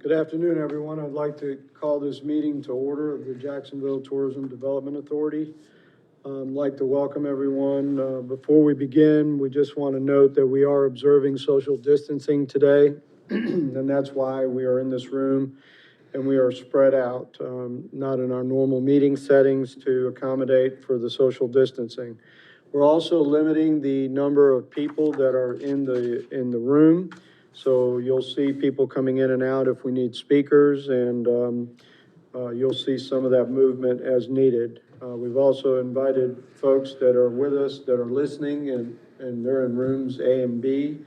Good afternoon, everyone. I'd like to call this meeting to order of the Jacksonville Tourism Development Authority. I'd like to welcome everyone. Before we begin, we just want to note that we are observing social distancing today, and that's why we are in this room and we are spread out, not in our normal meeting settings to accommodate for the social distancing. We're also limiting the number of people that are in the room. So you'll see people coming in and out if we need speakers, and you'll see some of that movement as needed. We've also invited folks that are with us that are listening, and they're in rooms A and B,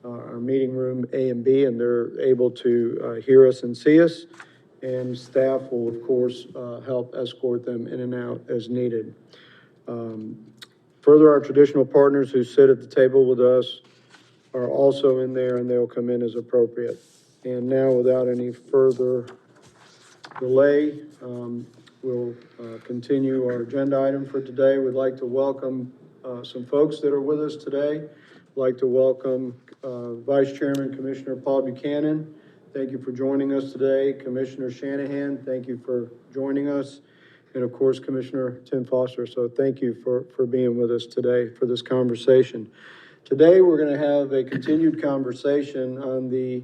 our meeting room A and B, and they're able to hear us and see us. And staff will, of course, help escort them in and out as needed. Further, our traditional partners who sit at the table with us are also in there, and they'll come in as appropriate. And now, without any further delay, we'll continue our agenda item for today. We'd like to welcome some folks that are with us today. I'd like to welcome Vice Chairman Commissioner Paul Buchanan. Thank you for joining us today. Commissioner Shanahan, thank you for joining us. And of course, Commissioner Tim Foster. So thank you for being with us today for this conversation. Today, we're going to have a continued conversation on the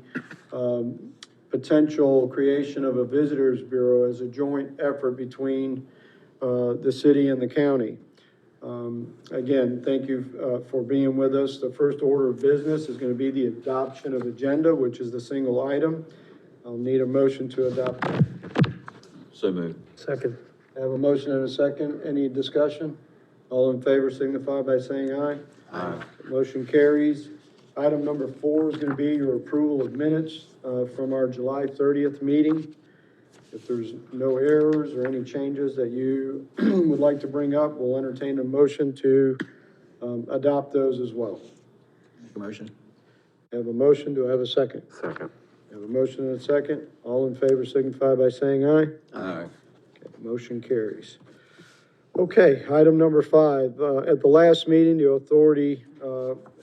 potential creation of a visitors bureau as a joint effort between the city and the county. Again, thank you for being with us. The first order of business is going to be the adoption of agenda, which is the single item. I'll need a motion to adopt that. So moved. Second. I have a motion and a second. Any discussion? All in favor signify by saying aye. Aye. Motion carries. Item number 4 is going to be your approval of minutes from our July 30th meeting. If there's no errors or any changes that you would like to bring up, we'll entertain a motion to adopt those as well. Make a motion. I have a motion. Do I have a second? Second. I have a motion and a second. All in favor signify by saying aye. Aye. Okay, motion carries. Okay, item number 5. At the last meeting, the authority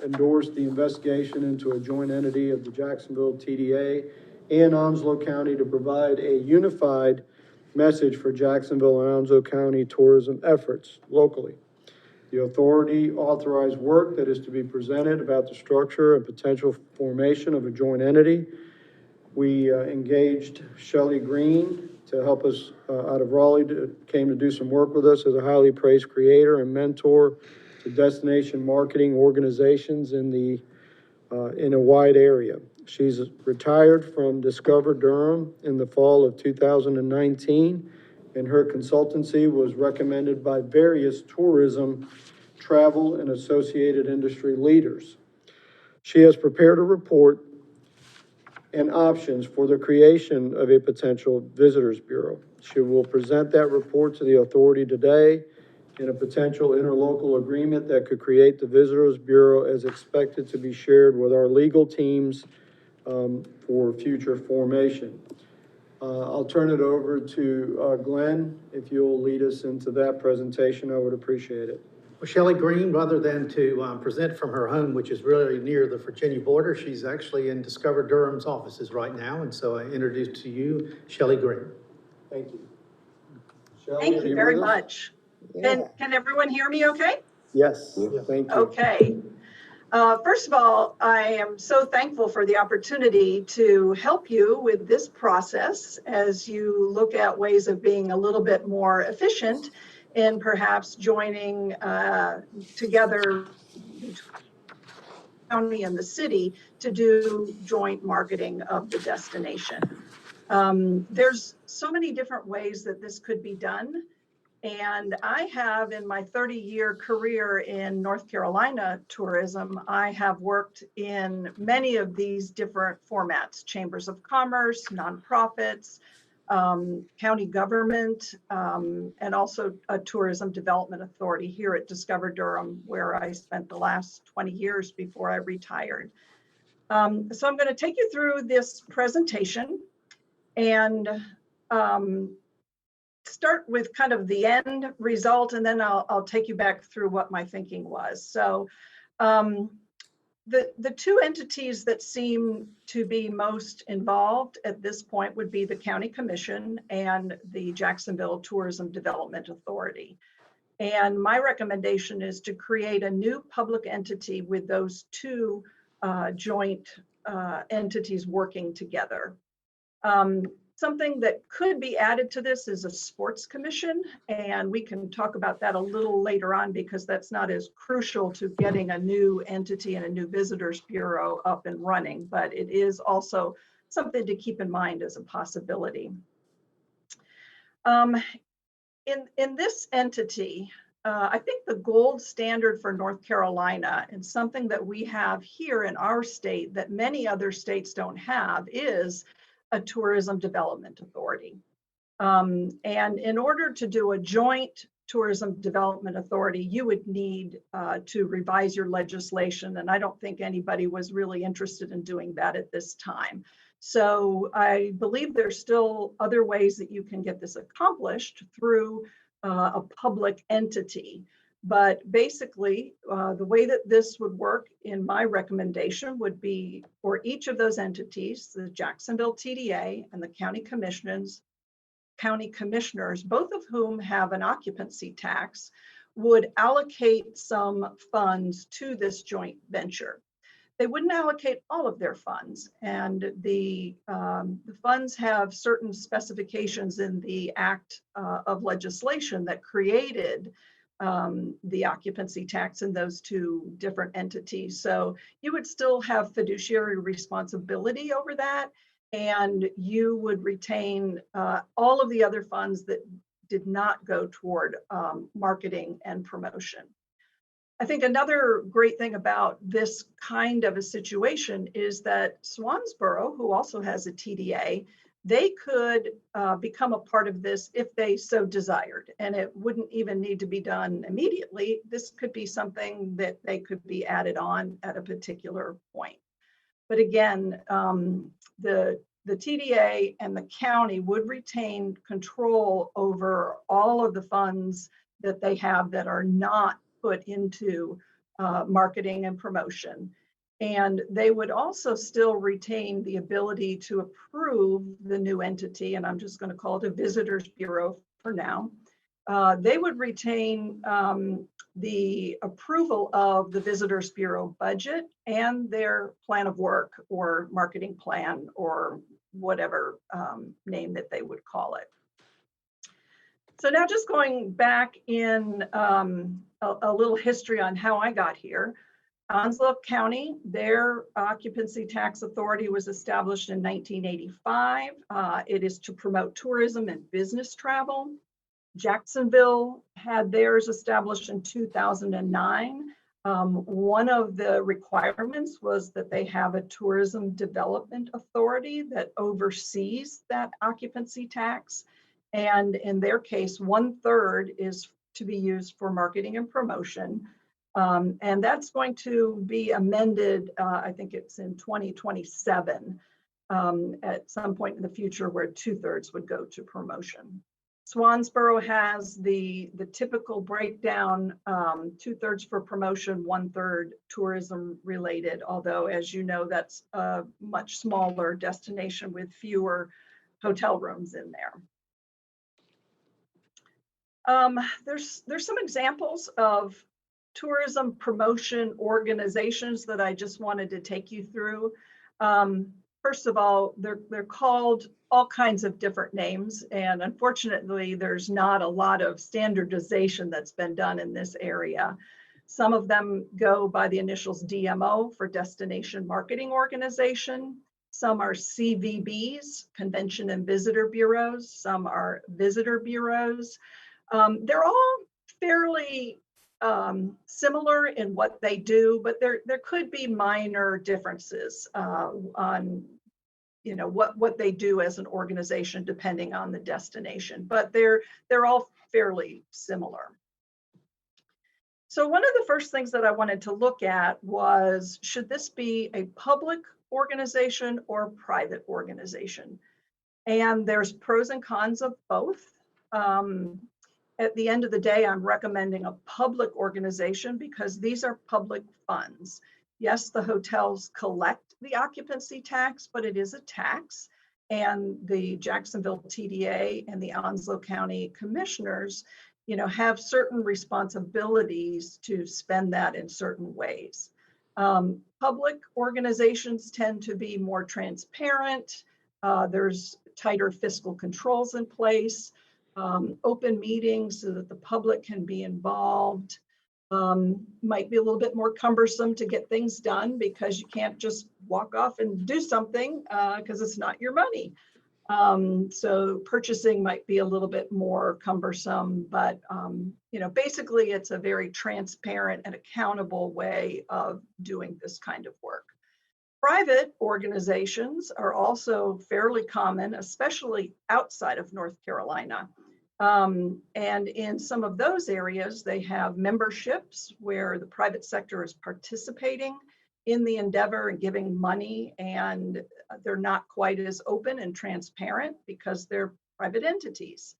endorsed the investigation into a joint entity of the Jacksonville TDA and Onslow County to provide a unified message for Jacksonville and Onslow County tourism efforts locally. The authority authorized work that is to be presented about the structure and potential formation of a joint entity. We engaged Shelley Green to help us out of Raleigh, came to do some work with us as a highly praised creator and mentor to destination marketing organizations in a wide area. She's retired from Discover Durham in the fall of 2019, and her consultancy was recommended by various tourism, travel, and associated industry leaders. She has prepared a report and options for the creation of a potential visitors bureau. She will present that report to the authority today, and a potential interlocal agreement that could create the visitors bureau is expected to be shared with our legal teams for future formation. I'll turn it over to Glenn. If you'll lead us into that presentation, I would appreciate it. Well, Shelley Green, rather than to present from her home, which is really near the Virginia border, she's actually in Discover Durham's offices right now. And so I introduce to you Shelley Green. Thank you. Shelley, Thank you very much. Yeah. Can everyone hear me okay? Yes, thank you. Okay. First of all, I am so thankful for the opportunity to help you with this process as you look at ways of being a little bit more efficient in perhaps joining together the county and the city to do joint marketing of the destination. There's so many different ways that this could be done. And I have, in my 30-year career in North Carolina tourism, I have worked in many of these different formats: chambers of commerce, nonprofits, county government, and also a tourism development authority here at Discover Durham, where I spent the last 20 years before I retired. So I'm going to take you through this presentation and start with kind of the end result, and then I'll take you back through what my thinking was. So The two entities that seem to be most involved at this point would be the County Commission and the Jacksonville Tourism Development Authority. And my recommendation is to create a new public entity with those two joint entities working together. Something that could be added to this is a sports commission, and we can talk about that a little later on because that's not as crucial to getting a new entity and a new visitors bureau up and running, but it is also something to keep in mind as a possibility. In this entity, I think the gold standard for North Carolina, and something that we have here in our state that many other states don't have, is a tourism development authority. And in order to do a joint tourism development authority, you would need to revise your legislation. And I don't think anybody was really interested in doing that at this time. So I believe there's still other ways that you can get this accomplished through a public entity. But basically, the way that this would work in my recommendation would be for each of those entities, the Jacksonville TDA and the county commissioners, both of whom have an occupancy tax, would allocate some funds to this joint venture. They wouldn't allocate all of their funds, and the funds have certain specifications in the act of legislation that created the occupancy tax in those two different entities. So you would still have fiduciary responsibility over that, and you would retain all of the other funds that did not go toward marketing and promotion. I think another great thing about this kind of a situation is that Swansboro, who also has a TDA, they could become a part of this if they so desired, and it wouldn't even need to be done immediately. This could be something that they could be added on at a particular point. But again, the TDA and the county would retain control over all of the funds that they have that are not put into marketing and promotion. And they would also still retain the ability to approve the new entity, and I'm just going to call it a visitors bureau for now. They would retain the approval of the visitors bureau budget and their plan of work or marketing plan or whatever name that they would call it. So now just going back in a little history on how I got here. Onslow County, their occupancy tax authority was established in 1985. It is to promote tourism and business travel. Jacksonville had theirs established in 2009. One of the requirements was that they have a tourism development authority that oversees that occupancy tax. And in their case, 1/3 is to be used for marketing and promotion. And that's going to be amended, I think it's in 2027, at some point in the future where 2/3 would go to promotion. Swansboro has the typical breakdown, 2/3 for promotion, 1/3 tourism related, although as you know, that's a much smaller destination with fewer hotel rooms in there. There's some examples of tourism promotion organizations that I just wanted to take you through. First of all, they're called all kinds of different names, and unfortunately, there's not a lot of standardization that's been done in this area. Some of them go by the initials DMO for Destination Marketing Organization. Some are CVBs, Convention and Visitor Bureaus. Some are Visitor Bureaus. They're all fairly similar in what they do, but there could be minor differences on what they do as an organization depending on the destination, but they're all fairly similar. So one of the first things that I wanted to look at was, should this be a public organization or private organization? And there's pros and cons of both. At the end of the day, I'm recommending a public organization because these are public funds. Yes, the hotels collect the occupancy tax, but it is a tax. And the Jacksonville TDA and the Onslow County Commissioners, have certain responsibilities to spend that in certain ways. Public organizations tend to be more transparent. There's tighter fiscal controls in place, open meetings so that the public can be involved. Might be a little bit more cumbersome to get things done because you can't just walk off and do something because it's not your money. So purchasing might be a little bit more cumbersome, but basically it's a very transparent and accountable way of doing this kind of work. Private organizations are also fairly common, especially outside of North Carolina. And in some of those areas, they have memberships where the private sector is participating in the endeavor and giving money, and they're not quite as open and transparent because they're private entities.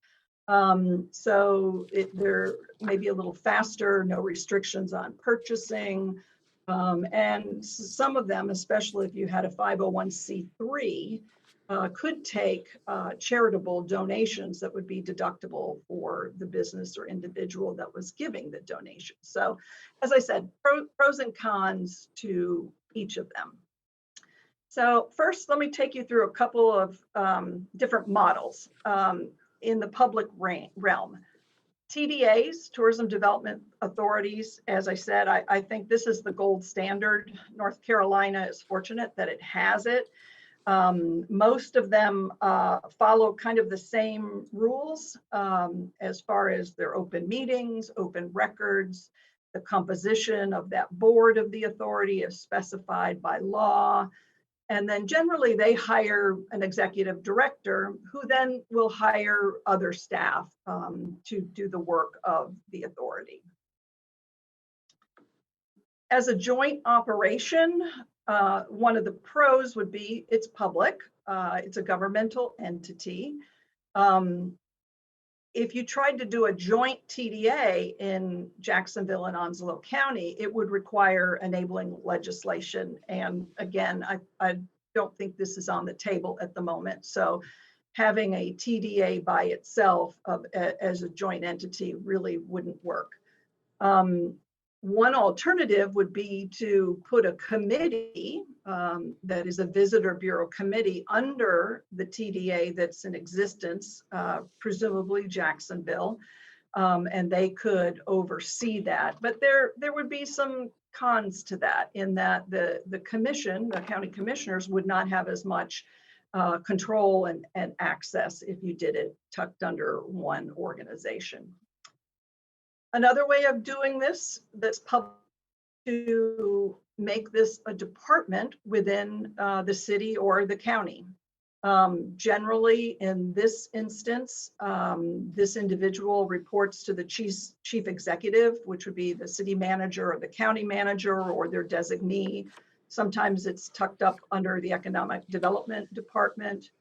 So they're maybe a little faster, no restrictions on purchasing. And some of them, especially if you had a 501c3, could take charitable donations that would be deductible for the business or individual that was giving the donation. So, as I said, pros and cons to each of them. So first, let me take you through a couple of different models in the public realm. TDAs, Tourism Development Authorities, as I said, I think this is the gold standard. North Carolina is fortunate that it has it. Most of them follow kind of the same rules as far as their open meetings, open records, the composition of that board of the authority is specified by law. And then generally they hire an executive director who then will hire other staff to do the work of the authority. As a joint operation, one of the pros would be it's public, it's a governmental entity. If you tried to do a joint TDA in Jacksonville and Onslow County, it would require enabling legislation. And again, I don't think this is on the table at the moment. So having a TDA by itself as a joint entity really wouldn't work. One alternative would be to put a committee that is a visitor bureau committee under the TDA that's in existence, presumably Jacksonville, and they could oversee that. But there would be some cons to that in that the commission, the county commissioners, would not have as much control and access if you did it tucked under one organization. Another way of doing this that's public to make this a department within the city or the county. Generally, in this instance, this individual reports to the chief executive, which would be the city manager or the county manager or their designee. Sometimes it's tucked up under the economic development department.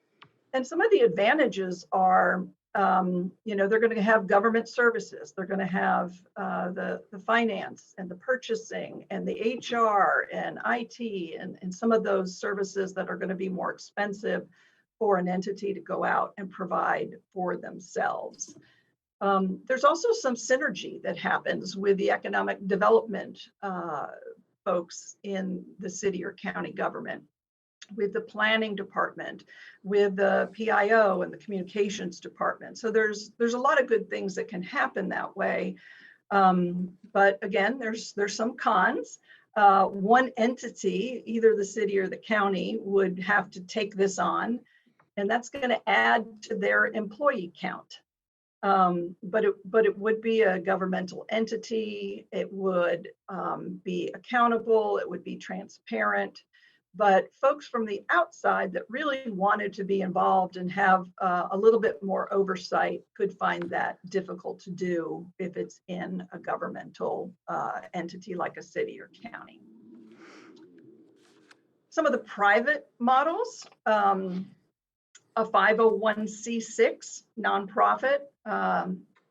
And some of the advantages are they're going to have government services. They're going to have the finance and the purchasing and the HR and IT and some of those services that are going to be more expensive for an entity to go out and provide for themselves. There's also some synergy that happens with the economic development folks in the city or county government, with the planning department, with the PIO and the communications department. So there's a lot of good things that can happen that way. But again, there's some cons. One entity, either the city or the county, would have to take this on, and that's going to add to their employee count. But it would be a governmental entity. It would be accountable. It would be transparent. But folks from the outside that really wanted to be involved and have a little bit more oversight could find that difficult to do if it's in a governmental entity like a city or county. Some of the private models, a 501c6 nonprofit.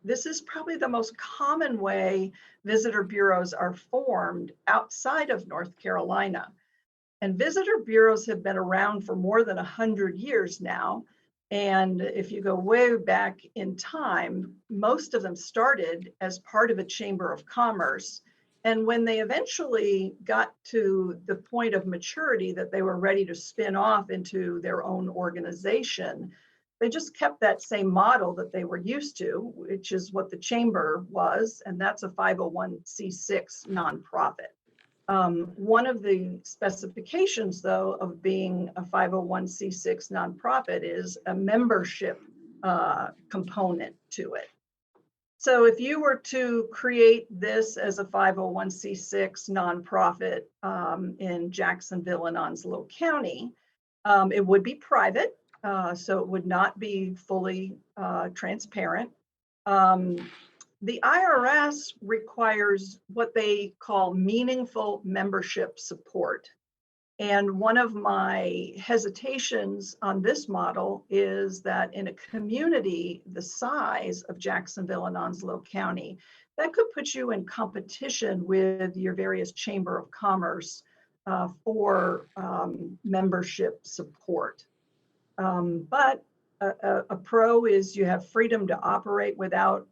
This is probably the most common way visitor bureaus are formed outside of North Carolina. And visitor bureaus have been around for more than 100 years now. And if you go way back in time, most of them started as part of a chamber of commerce. And when they eventually got to the point of maturity that they were ready to spin off into their own organization, they just kept that same model that they were used to, which is what the chamber was, and that's a 501c6 nonprofit. One of the specifications, though, of being a 501c6 nonprofit is a membership component to it. So if you were to create this as a 501c6 nonprofit in Jacksonville and Onslow County, it would be private, so it would not be fully transparent. The IRS requires what they call meaningful membership support. And one of my hesitations on this model is that in a community the size of Jacksonville and Onslow County, that could put you in competition with your various Chamber of Commerce for membership support. But a pro is you have freedom to operate without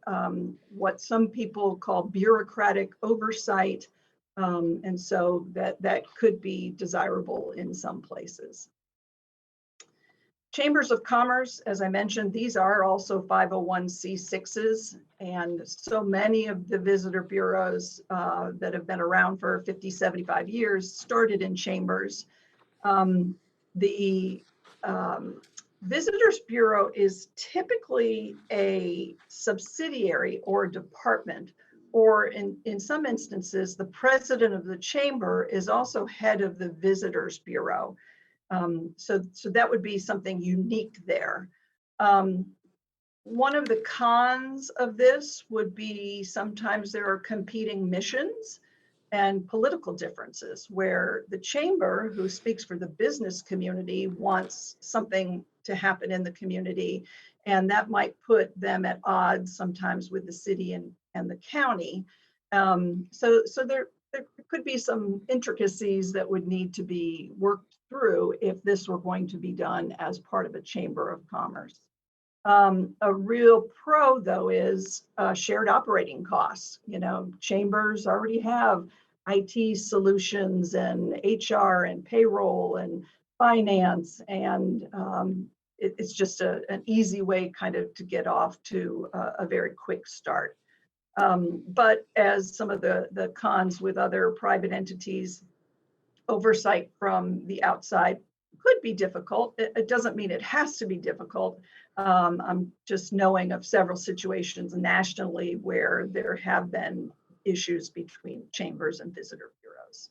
what some people call bureaucratic oversight. And so that could be desirable in some places. Chambers of Commerce, as I mentioned, these are also 501c6s, and so many of the visitor bureaus that have been around for 50, 75 years started in chambers. The Visitors Bureau is typically a subsidiary or department, or in some instances, the president of the chamber is also head of the Visitors Bureau. So that would be something unique there. One of the cons of this would be sometimes there are competing missions and political differences where the chamber, who speaks for the business community, wants something to happen in the community, and that might put them at odds sometimes with the city and the county. So there could be some intricacies that would need to be worked through if this were going to be done as part of a chamber of commerce. A real pro, though, is shared operating costs. You know, chambers already have IT solutions and HR and payroll and finance, and it's just an easy way kind of to get off to a very quick start. But as some of the cons with other private entities, oversight from the outside could be difficult. It doesn't mean it has to be difficult. I'm just knowing of several situations nationally where there have been issues between chambers and visitor bureaus.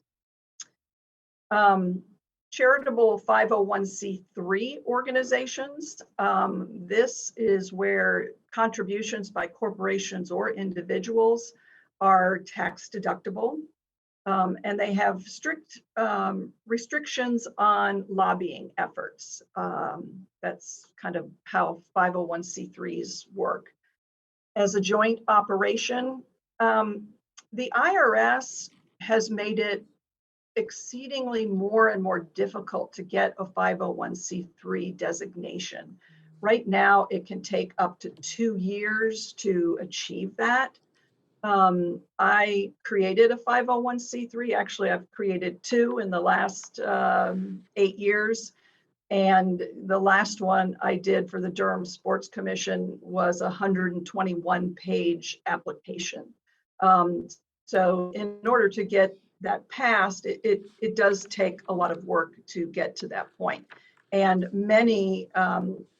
Charitable 501c3 organizations. This is where contributions by corporations or individuals are tax deductible. And they have strict restrictions on lobbying efforts. That's kind of how 501c3s work. As a joint operation, the IRS has made it exceedingly more and more difficult to get a 501c3 designation. Right now, it can take up to 2 years to achieve that. I created a 501c3. Actually, I've created 2 in the last 8 years. And the last one I did for the Durham Sports Commission was a 121-page application. So in order to get that passed, it does take a lot of work to get to that point. And many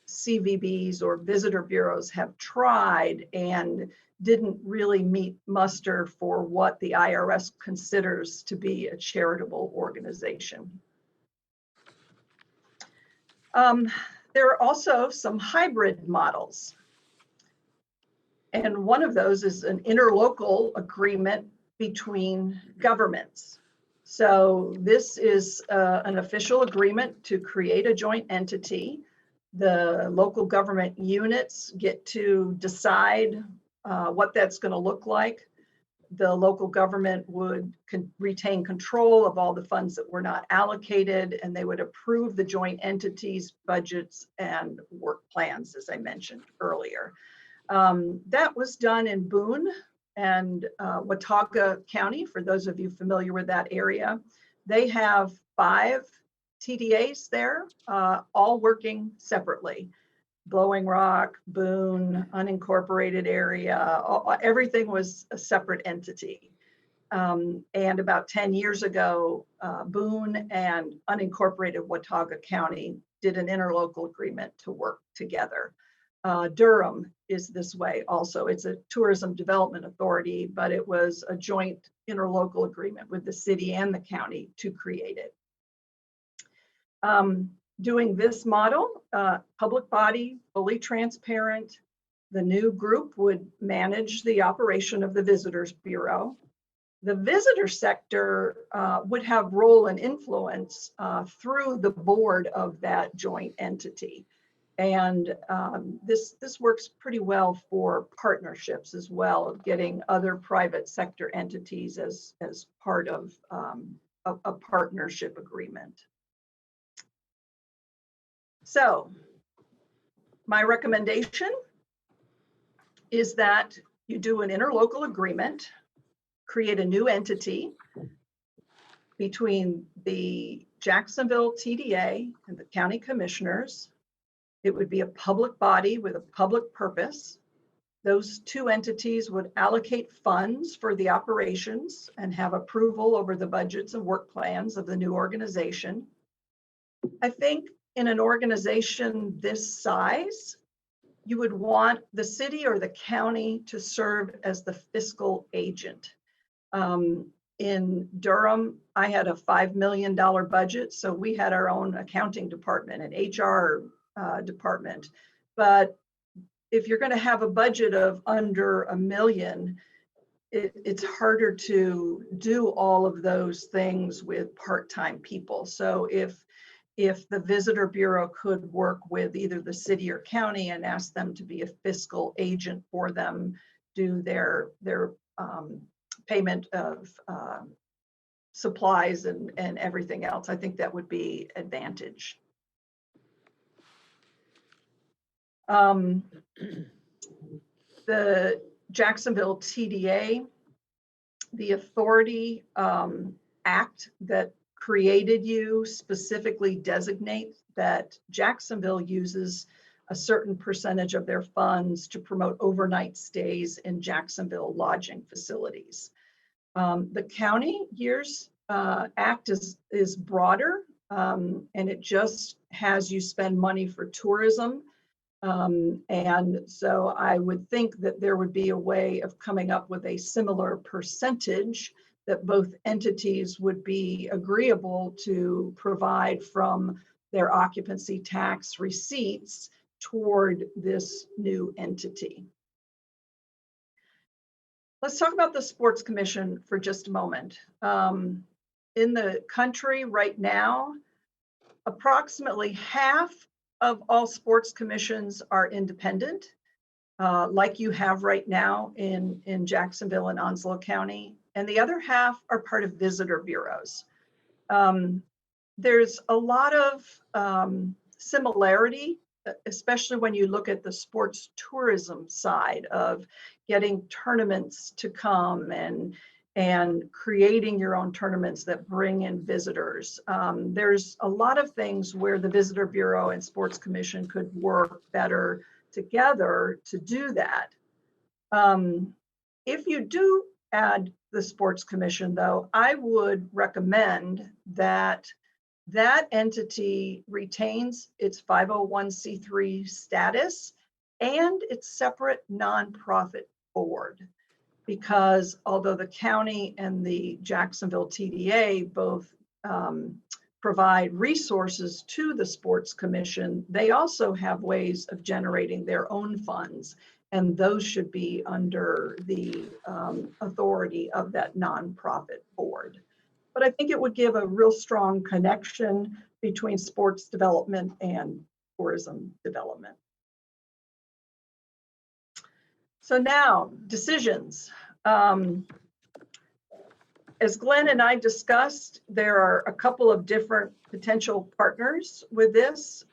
CVBs or visitor bureaus have tried and didn't really meet muster for what the IRS considers to be a charitable organization. There are also some hybrid models. And one of those is an interlocal agreement between governments. So this is an official agreement to create a joint entity. The local government units get to decide what that's going to look like. The local government would retain control of all the funds that were not allocated, and they would approve the joint entities' budgets and work plans, as I mentioned earlier. That was done in Boone and Watauga County, for those of you familiar with that area. They have 5 TDAs there, all working separately. Blowing Rock, Boone, unincorporated area, everything was a separate entity. And about 10 years ago, Boone and unincorporated Watauga County did an interlocal agreement to work together. Durham is this way also. It's a tourism development authority, but it was a joint interlocal agreement with the city and the county to create it. Doing this model, public body, fully transparent. The new group would manage the operation of the Visitors Bureau. The visitor sector would have role and influence through the board of that joint entity. And this works pretty well for partnerships as well, of getting other private sector entities as part of a partnership agreement. So my recommendation is that you do an interlocal agreement, create a new entity between the Jacksonville TDA and the county commissioners. It would be a public body with a public purpose. Those 2 entities would allocate funds for the operations and have approval over the budgets and work plans of the new organization. I think in an organization this size, you would want the city or the county to serve as the fiscal agent. In Durham, I had a $5 million budget, so we had our own accounting department and HR department. But if you're going to have a budget of under $1 million, it's harder to do all of those things with part-time people. So if the Visitor Bureau could work with either the city or county and ask them to be a fiscal agent for them, do their payment of supplies and everything else, I think that would be advantage. The Jacksonville TDA, the authority act that created you specifically designates that Jacksonville uses a certain percentage of their funds to promote overnight stays in Jacksonville lodging facilities. The county years act is broader, and it just has you spend money for tourism. And so I would think that there would be a way of coming up with a similar percentage that both entities would be agreeable to provide from their occupancy tax receipts toward this new entity. Let's talk about the Sports Commission for just a moment. In the country right now, approximately half of all sports commissions are independent, like you have right now in Jacksonville and Onslow County, and the other half are part of visitor bureaus. There's a lot of similarity, especially when you look at the sports tourism side of getting tournaments to come and creating your own tournaments that bring in visitors. There's a lot of things where the Visitor Bureau and Sports Commission could work better together to do that. If you do add the Sports Commission, though, I would recommend that that entity retains its 501c3 status and its separate nonprofit board. Because although the county and the Jacksonville TDA both provide resources to the Sports Commission, they also have ways of generating their own funds, and those should be under the authority of that nonprofit board. But I think it would give a real strong connection between sports development and tourism development. So now, decisions. As Glenn and I discussed, there are a couple of different potential partners with this.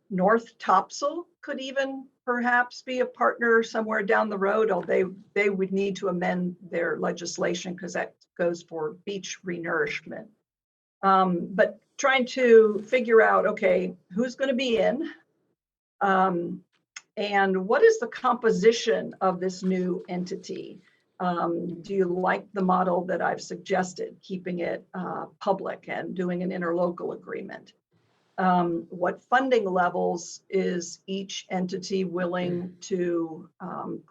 North Topsail could even perhaps be a partner somewhere down the road, although they would need to amend their legislation because that goes for beach renourishment. But trying to figure out, okay, who's going to be in, and what is the composition of this new entity? Do you like the model that I've suggested, keeping it public and doing an interlocal agreement? What funding levels is each entity willing to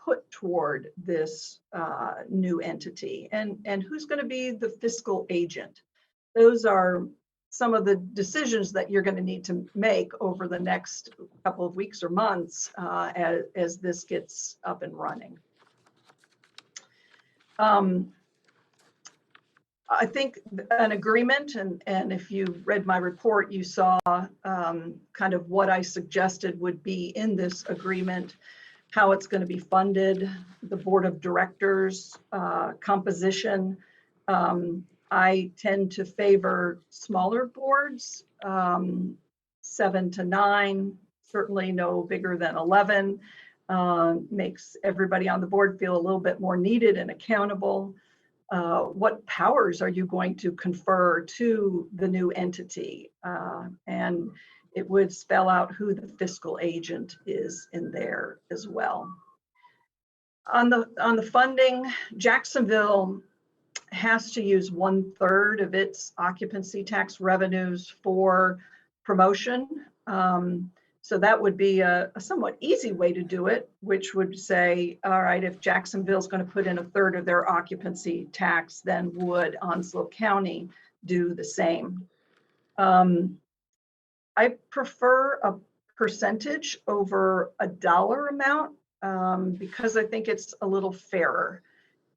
put toward this new entity? And who's going to be the fiscal agent? Those are some of the decisions that you're going to need to make over the next couple of weeks or months as this gets up and running. I think an agreement, and if you read my report, you saw kind of what I suggested would be in this agreement, how it's going to be funded, the board of directors composition. I tend to favor smaller boards, 7 to 9, certainly no bigger than 11. Makes everybody on the board feel a little bit more needed and accountable. What powers are you going to confer to the new entity? And it would spell out who the fiscal agent is in there as well. On the funding, Jacksonville has to use 1/3 of its occupancy tax revenues for promotion. So that would be a somewhat easy way to do it, which would say, all right, if Jacksonville's going to put in 1/3 of their occupancy tax, then would Onslow County do the same? I prefer a percentage over a dollar amount because I think it's a little fairer.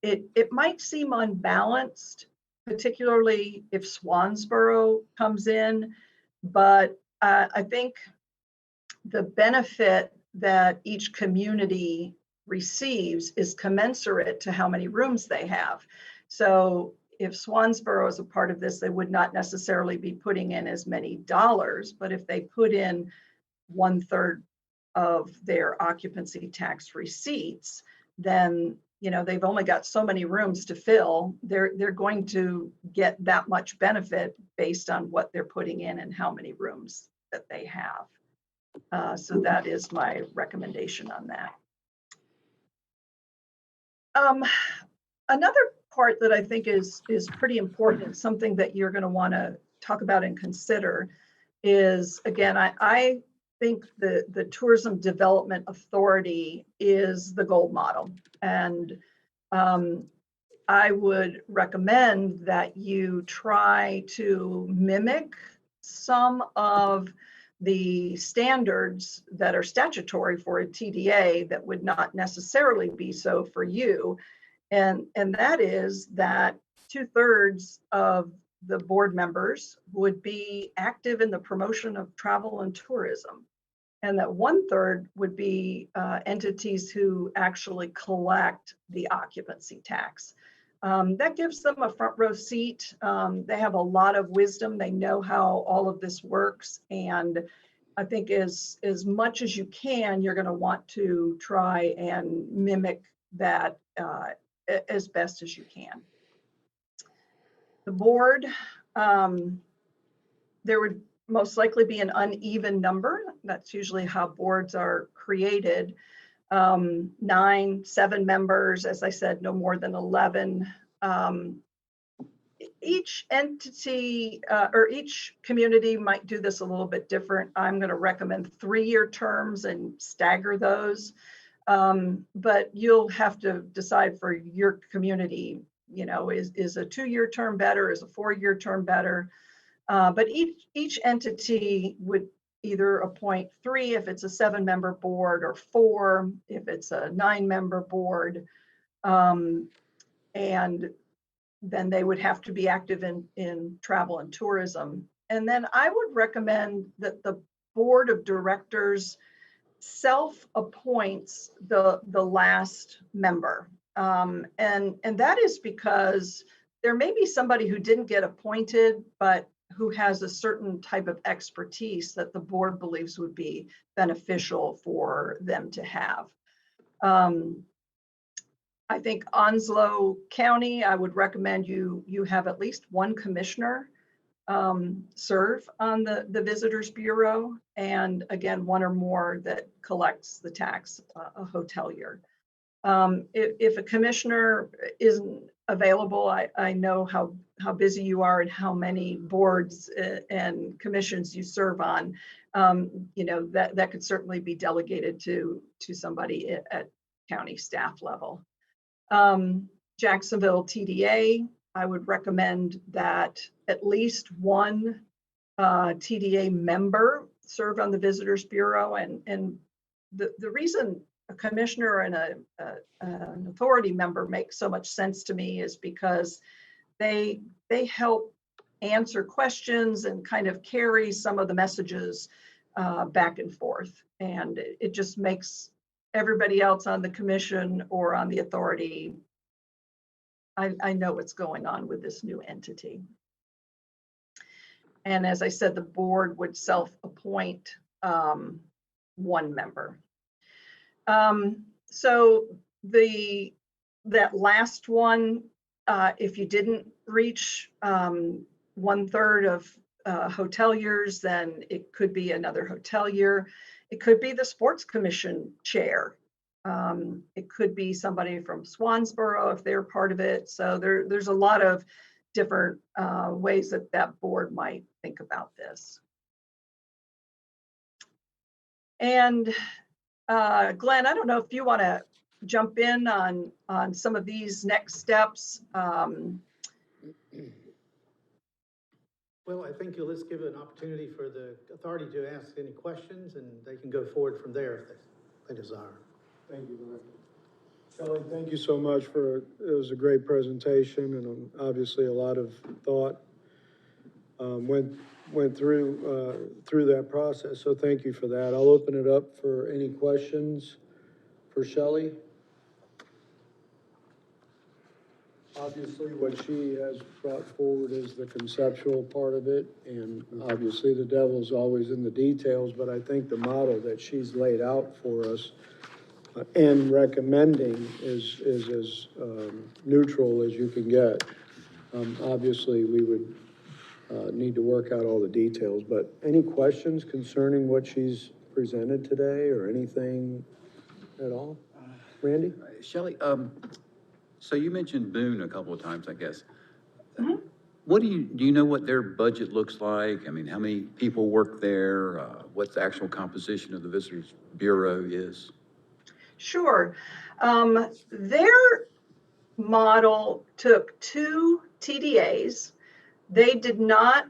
It might seem unbalanced, particularly if Swansboro comes in, but I think the benefit that each community receives is commensurate to how many rooms they have. So if Swansboro is a part of this, they would not necessarily be putting in as many dollars, but if they put in 1/3 of their occupancy tax receipts, then they've only got so many rooms to fill. They're going to get that much benefit based on what they're putting in and how many rooms that they have. So that is my recommendation on that. Another part that I think is pretty important, something that you're going to want to talk about and consider is, again, I think the Tourism Development Authority is the gold model. And I would recommend that you try to mimic some of the standards that are statutory for a TDA that would not necessarily be so for you. And that is that 2/3 of the board members would be active in the promotion of travel and tourism, and that 1/3 would be entities who actually collect the occupancy tax. That gives them a front row seat. They have a lot of wisdom. They know how all of this works. And I think as much as you can, you're going to want to try and mimic that as best as you can. The board, there would most likely be an uneven number. That's usually how boards are created. 9, 7 members, as I said, no more than 11. Each entity or each community might do this a little bit different. I'm going to recommend 3-year terms and stagger those. But you'll have to decide for your community, is a 2-year term better? Is a 4-year term better? But each entity would either appoint 3 if it's a 7-member board, or 4 if it's a 9-member board. And then they would have to be active in travel and tourism. And then I would recommend that the board of directors self-appoints the last member. And that is because there may be somebody who didn't get appointed, but who has a certain type of expertise that the board believes would be beneficial for them to have. I think Onslow County, I would recommend you have at least one commissioner serve on the Visitors Bureau, and again, one or more that collects the tax, a hotelier. If a commissioner isn't available, I know how busy you are and how many boards and commissions you serve on. That could certainly be delegated to somebody at county staff level. Jacksonville TDA, I would recommend that at least one TDA member serve on the Visitors Bureau. And the reason a commissioner and an authority member makes so much sense to me is because they help answer questions and kind of carry some of the messages back and forth. And it just makes everybody else on the commission or on the authority, I know what's going on with this new entity. And as I said, the board would self-appoint one member. So that last one, if you didn't reach 1/3 of hoteliers, then it could be another hotelier. It could be the sports commission chair. It could be somebody from Swansboro if they're part of it. So there's a lot of different ways that board might think about this. And Glenn, I don't know if you want to jump in on some of these next steps. Well, I think you'll just give an opportunity for the authority to ask any questions, and they can go forward from there if they desire. Thank you, Glenn. Kelly, thank you so much it was a great presentation, and obviously a lot of thought went through that process. So thank you for that. I'll open it up for any questions for Shelley. Obviously, what she has brought forward is the conceptual part of it, and obviously the devil's always in the details, but I think the model that she's laid out for us and recommending is as neutral as you can get. Obviously, we would need to work out all the details, but any questions concerning what she's presented today or anything at all? Randy? Shelley, so you mentioned Boone a couple of times, I guess. Mm-hmm. What do you know what their budget looks like? I mean, how many people work there? What the actual composition of the Visitors Bureau is? Sure. Their model took 2 TDAs. They did not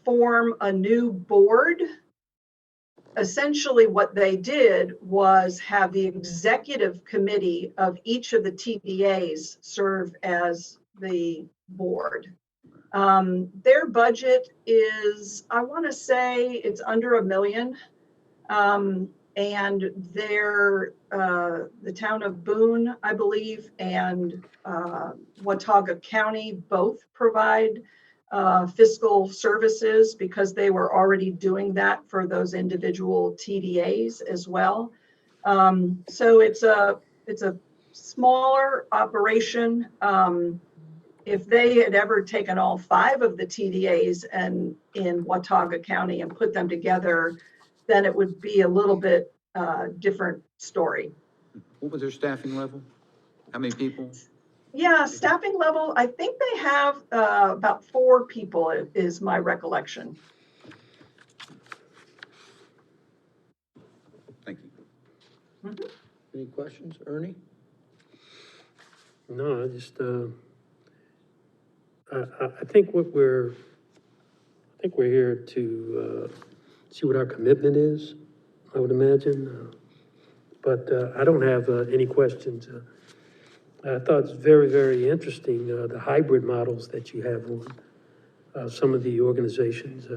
form a new board. Essentially, what they did was have the executive committee of each of the TDAs serve as the board. Their budget is, I want to say it's under $1 million. And they're the town of Boone, I believe, and Watauga County both provide fiscal services because they were already doing that for those individual TDAs as well. So it's a smaller operation. If they had ever taken all 5 of the TDAs and in Watauga County and put them together, then it would be a little bit different story. What was their staffing level? How many people? Yeah, staffing level, I think they have about 4 people is my recollection. Thank you. Mm-hmm. Any questions, Ernie? No, I just, I think we're here to see what our commitment is, I would imagine. But I don't have any questions. I thought it's very, very interesting, the hybrid models that you have on some of the organizations.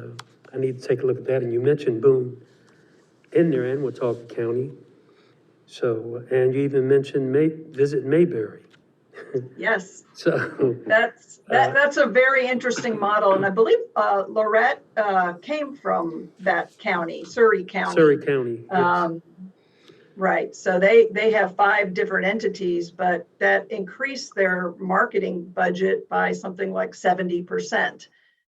I need to take a look at that. And you mentioned Boone in there and Watauga County. So, and you even mentioned Visit Mayberry. Yes. So, That's a very interesting model, and I believe Lorette came from that county, Surrey County. Surrey County, yes. Right, so they have 5 different entities, but that increased their marketing budget by something like 70%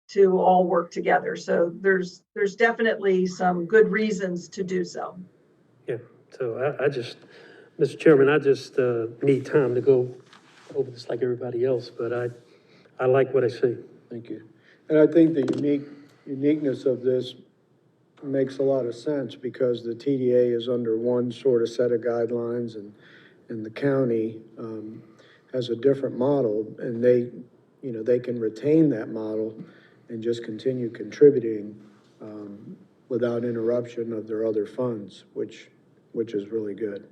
to all work together. So there's definitely some good reasons to do so. Yeah, so I just, Mr. Chairman, I just need time to go over this like everybody else, but I like what I see. Thank you. And I think the uniqueness of this makes a lot of sense because the TDA is under one sort of set of guidelines and the county has a different model and they can retain that model and just continue contributing without interruption of their other funds, which is really good.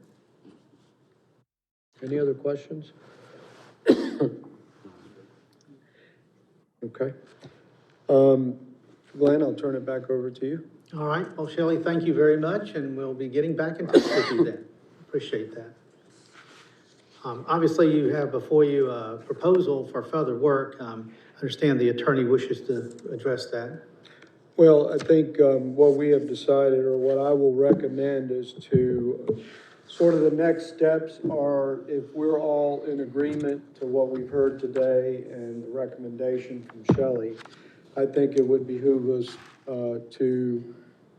Any other questions? Okay. Glenn, I'll turn it back over to you. All right, well, Shelley, thank you very much, and we'll be getting back in touch with you then. Appreciate that. Obviously, you have before you a proposal for further work. I understand the attorney wishes to address that. Well, I think what we have decided, or what I will recommend, is to sort of the next steps are, if we're all in agreement to what we've heard today and the recommendation from Shelley, I think it would behoove us to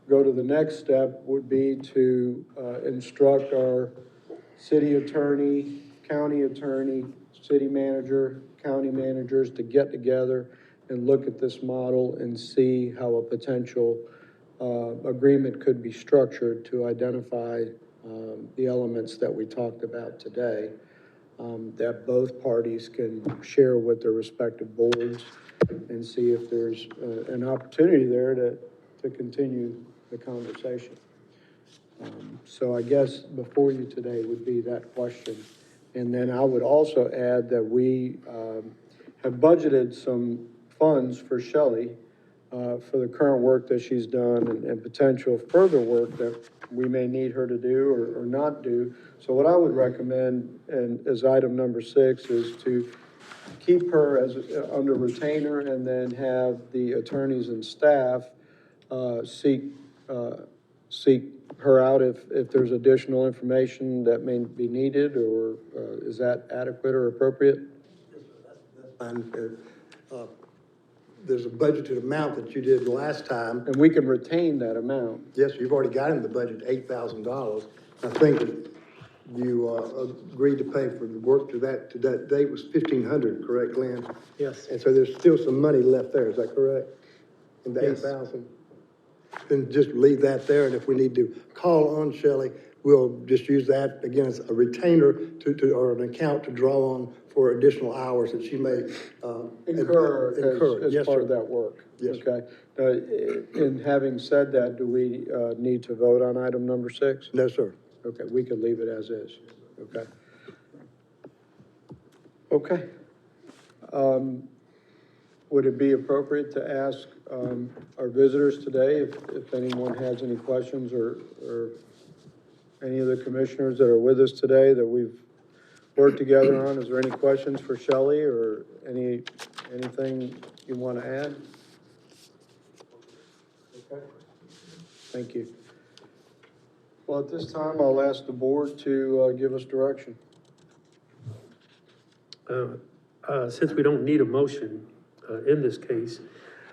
go to the next step would be to instruct our city attorney, city manager, county managers to get together and look at this model and see how a potential agreement could be structured to identify the elements that we talked about today, that both parties can share with their respective boards and see if there's an opportunity there to continue the conversation. So I guess before you today would be that question. And then I would also add that we have budgeted some funds for Shelley for the current work that she's done and potential further work that we may need her to do or not do. So what I would recommend, and as item number 6, is to keep her as under retainer and then have the attorneys and staff seek her out if there's additional information that may be needed, or is that adequate or appropriate? And there's a budgeted amount that you did last time. And we can retain that amount. Yes, you've already got in the budget $8,000. I think that you agreed to pay for the work to that date was $1,500, correct, Glenn? Yes. And so there's still some money left there, is that correct? In the Yes. 8,000? Then just leave that there, and if we need to call on Shelley, we'll just use that, again, as a retainer or an account to draw on for additional hours that she may Incur as Yes, part sir. of that work. Yes. Okay. In having said that, do we need to vote on item number 6? No, sir. Okay, we could leave it as is. Okay. Okay. Would it be appropriate to ask our visitors today if anyone has any questions or any of the commissioners that are with us today that we've worked together on? Is there any questions for Shelley or anything you want to add? Okay. Thank you. Well, at this time, I'll ask the board to give us direction. Since we don't need a motion in this case,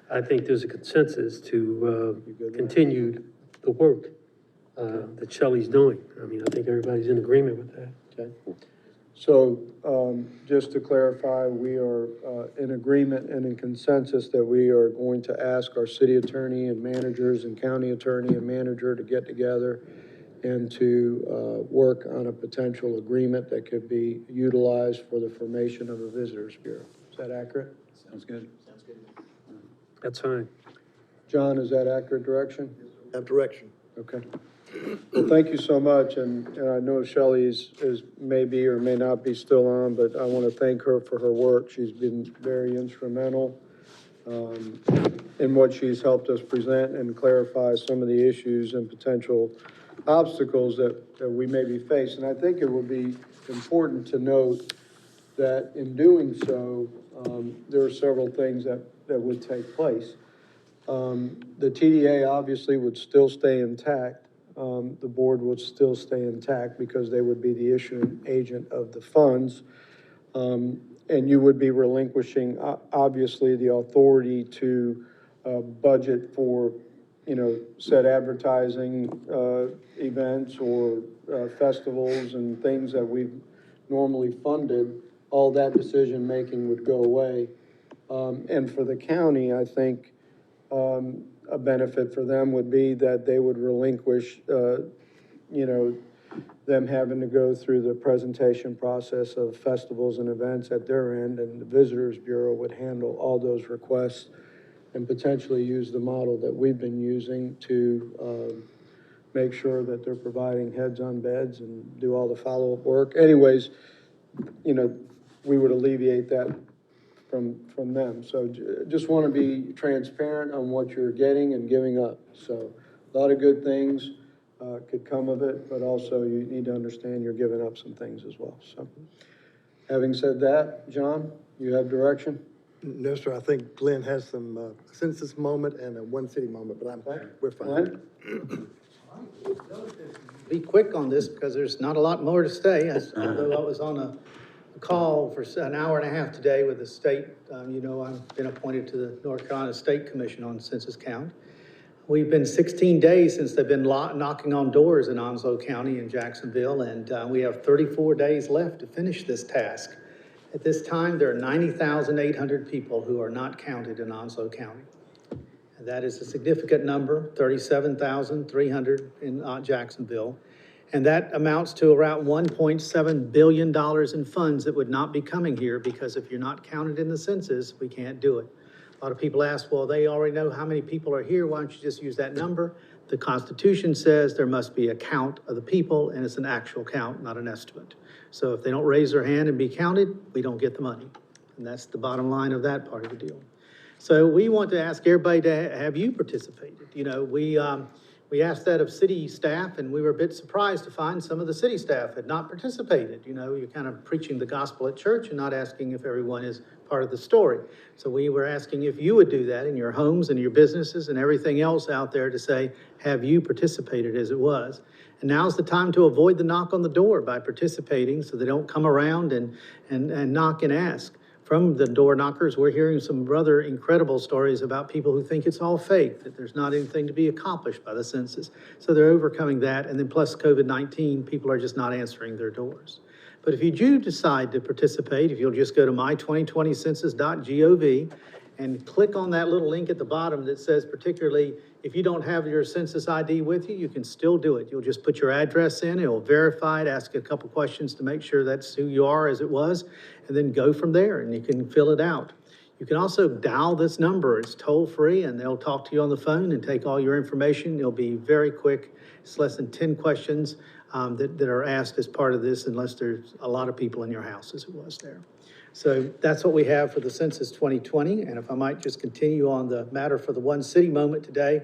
I think there's a consensus to continue the work that Shelley's doing. I mean, I think everybody's in agreement with that. Okay. So, just to clarify, we are in agreement and in consensus that we are going to ask our city attorney and managers and county attorney and manager to get together and to work on a potential agreement that could be utilized for the formation of a visitors bureau. Is that accurate? Sounds good. That's fine. John, is that accurate direction? Have direction. Okay. Well, thank you so much, and I know Shelley is maybe or may not be still on, but I want to thank her for her work. She's been very instrumental in what she's helped us present and clarify some of the issues and potential obstacles that we may be facing. And I think it will be important to note that in doing so, there are several things that would take place. The TDA obviously would still stay intact. The board would still stay intact because they would be the issuing agent of the funds. And you would be relinquishing, obviously, the authority to budget for, said advertising events or festivals and things that we've normally funded. All that decision-making would go away. And for the county, I think a benefit for them would be that they would relinquish, them having to go through the presentation process of festivals and events at their end, and the Visitors Bureau would handle all those requests and potentially use the model that we've been using to make sure that they're providing heads on beds and do all the follow-up work. Anyways, we would alleviate that from them. So just want to be transparent on what you're getting and giving up. So a lot of good things could come of it, but also you need to understand you're giving up some things as well. So having said that, John, you have direction? No, sir, I think Glenn has some census moment and a one city moment, but we're fine. Be quick on this because there's not a lot more to say. Although I was on a call for an hour and a half today with the state. I've been appointed to the North Carolina State Commission on Census Count. We've been 16 days since they've been knocking on doors in Onslow County and Jacksonville, and we have 34 days left to finish this task. At this time, there are 90,800 people who are not counted in Onslow County. And that is a significant number, 37,300 in Jacksonville. And that amounts to around $1.7 billion in funds that would not be coming here because if you're not counted in the census, we can't do it. A lot of people ask, well, they already know how many people are here. Why don't you just use that number? The Constitution says there must be a count of the people, and it's an actual count, not an estimate. So if they don't raise their hand and be counted, we don't get the money. And that's the bottom line of that part of the deal. So we want to ask everybody to have you participated. We asked that of city staff, and we were a bit surprised to find some of the city staff had not participated. You're kind of preaching the gospel at church and not asking if everyone is part of the story. So we were asking if you would do that in your homes and your businesses and everything else out there to say, have you participated as it was? And now's the time to avoid the knock on the door by participating so they don't come around and knock and ask. From the door knockers, we're hearing some rather incredible stories about people who think it's all fake, that there's not anything to be accomplished by the census. So they're overcoming that. And then plus COVID-19, people are just not answering their doors. But if you do decide to participate, if you'll just go to my2020census.gov and click on that little link at the bottom that says particularly, if you don't have your census ID with you, you can still do it. You'll just put your address in, it'll verify it, ask a couple questions to make sure that's who you are as it was, and then go from there and you can fill it out. You can also dial this number, it's toll free, and they'll talk to you on the phone and take all your information. It'll be very quick. It's less than 10 questions that are asked as part of this, unless there's a lot of people in your house as it was there. So that's what we have for the Census 2020. And if I might just continue on the matter for the One City moment today.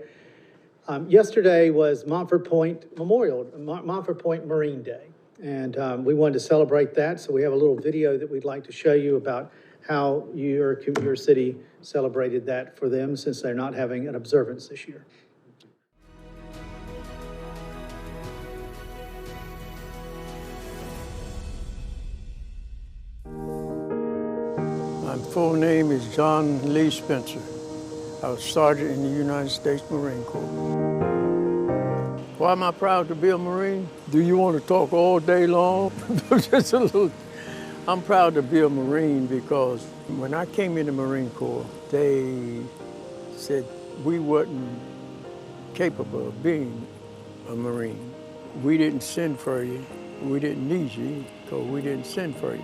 Yesterday was Montford Point Marine Day. And we wanted to celebrate that. So we have a little video that we'd like to show you about how your city celebrated that for them since they're not having an observance this year. My full name is John Lee Spencer. I was sergeant in the United States Marine Corps. Why am I proud to be a Marine? Do you want to talk all day long? Just a little. I'm proud to be a Marine because when I came in the Marine Corps, they said we wasn't capable of being a Marine. We didn't send for you. We didn't need you because we didn't send for you.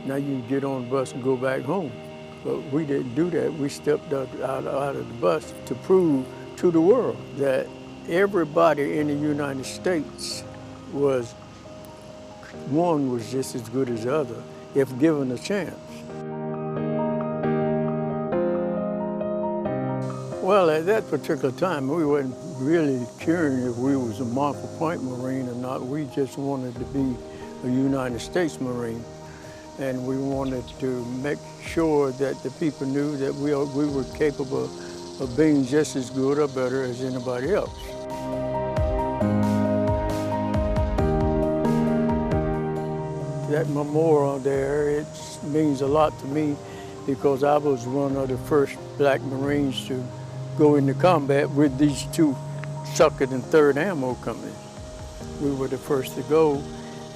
Now you can get on the bus and go back home. But we didn't do that. We stepped out of the bus to prove to the world that everybody in the United States was just as good as the other if given a chance. Well, at that particular time, we wasn't really caring if we was a Montford Point Marine or not. We just wanted to be a United States Marine. and we wanted to make sure that the people knew that we were capable of being just as good or better as anybody else. That memorial there, it means a lot to me because I was one of the first black Marines to go into combat with these two, 2nd and 3rd Ammo companies. We were the first to go,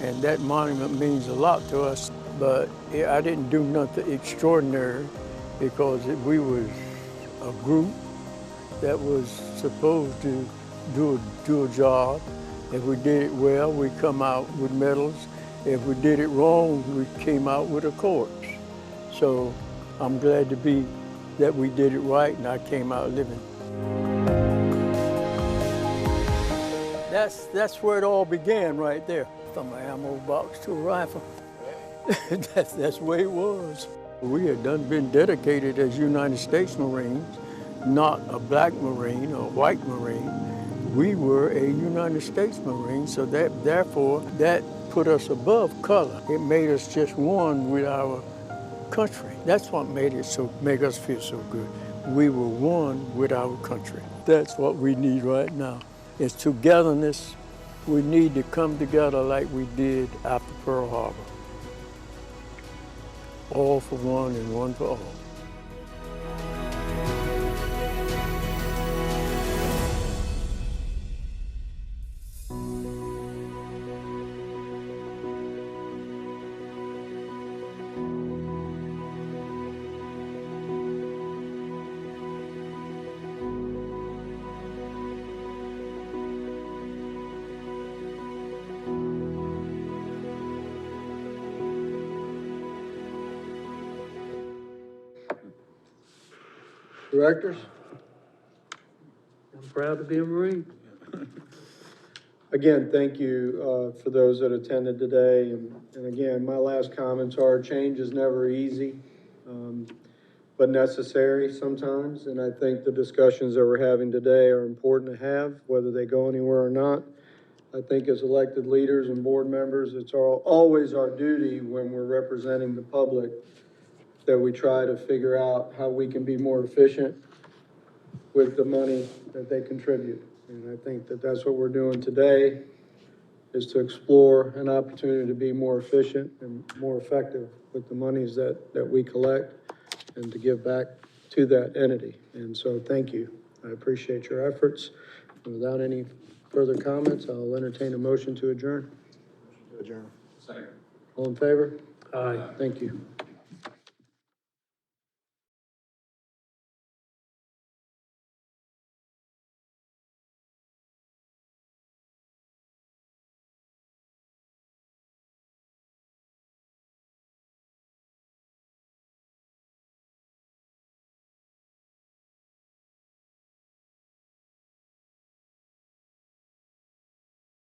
and that monument means a lot to us. But I didn't do nothing extraordinary because we was a group that was supposed to do a job. If we did it well, we come out with medals. If we did it wrong, we came out with a corpse. So I'm glad to be that we did it right and I came out living. That's where it all began right there. From an ammo box to a rifle. That's the way it was. We had been dedicated as United States Marines, not a black Marine or a white Marine. We were a United States Marine, so therefore that put us above color. It made us just one with our country. That's what make us feel so good. We were one with our country. That's what we need right now. It's togetherness. We need to come together like we did after Pearl Harbor. All for one and one for all. Directors? I'm proud to be a Marine. Again, thank you for those that attended today. And again, my last comments are change is never easy, but necessary sometimes. And I think the discussions that we're having today are important to have, whether they go anywhere or not. I think as elected leaders and board members, it's always our duty when we're representing the public that we try to figure out how we can be more efficient with the money that they contribute. And I think that that's what we're doing today, is to explore an opportunity to be more efficient and more effective with the monies that we collect and to give back to that entity. And so thank you. I appreciate your efforts. And without any further comments, I'll entertain a motion to adjourn. Adjourn. Second. All in favor? Aye. Thank you.